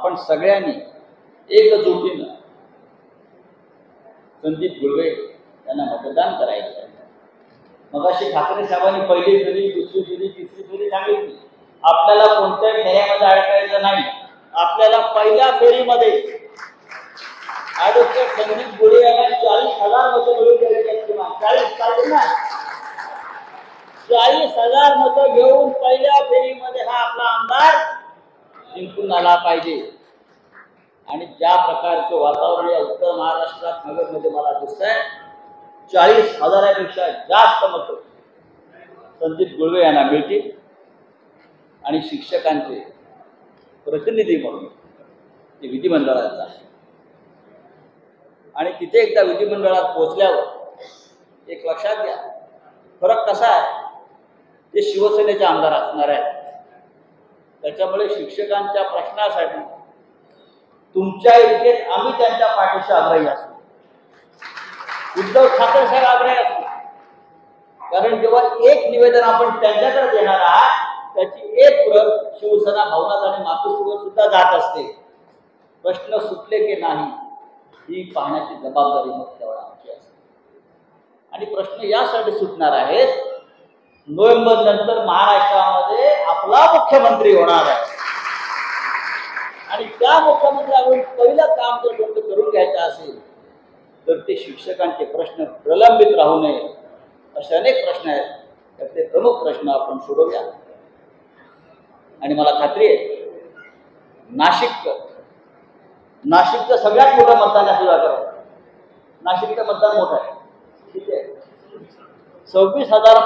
आपण सगळ्यांनी एकजुटीनं संदीप गुळवे यांना मतदान करायचं आहे। मगाशी ठाकरे साहेबांनी पहिली फेरी, दुसरी फेरी, तिसरी फेरी सांगितली। आपल्याला कोणत्याही फेऱ्यामध्ये अडकायचं नाही। आपल्याला पहिल्या फेरीमध्ये ॲडव्होकेट संदीप गुळवे यांना 40,000 मतं मिळवून द्यायची आहेत। किंवा 40 पाहिजे ना, 40,000 मतं घेऊन पहिल्या फेरीमध्ये हा आपला आमदार जिंकून आला पाहिजे। आणि ज्या प्रकारचं वातावरण या उत्तर महाराष्ट्रात नगरमध्ये मला दिसतंय, 40,000पेक्षा जास्त मतं संदीप गुळवे यांना मिळतील आणि शिक्षकांचे प्रतिनिधी म्हणून ते विधिमंडळात जातील। आणि तिथे एकदा विधिमंडळात पोहोचल्यावर एक लक्षात घ्या, फरक कसा आहे, ते शिवसेनेचे आमदार असणार आहेत। त्याच्यामुळे शिक्षकांच्या प्रश्नासाठी तुमच्या इतकेच आम्ही त्यांच्या पाठीशी आग्रही असतो। उद्धव ठाकरे साहेब आग्रही असतो, कारण जेव्हा एक निवेदन आपण त्यांच्याकडे देणार आहात त्याची एक प्रत शिवसेना भवनात आणि मातोश्रीवर सुद्धा जात असते। प्रश्न सुटले की नाही ही पाहण्याची जबाबदारी मग तेवढा आमची असते। आणि प्रश्न यासाठी सुटणार आहेत, नोव्हेंबर नंतर महाराष्ट्रामध्ये आपला मुख्यमंत्री होणार आहे आणि त्या मुख्यमंत्र्याकडून पहिलं काम जर कोणतं करून घ्यायचं असेल तर ते शिक्षकांचे प्रश्न प्रलंबित राहू नये असे अनेक प्रश्न आहेत, त्यातले प्रमुख प्रश्न आपण सोडवूया। आणि मला खात्री आहे नाशिकचं सगळ्यात मोठं मतदान असं नाशिकचं मतदान मोठं आहे, ठीक आहे, 26,000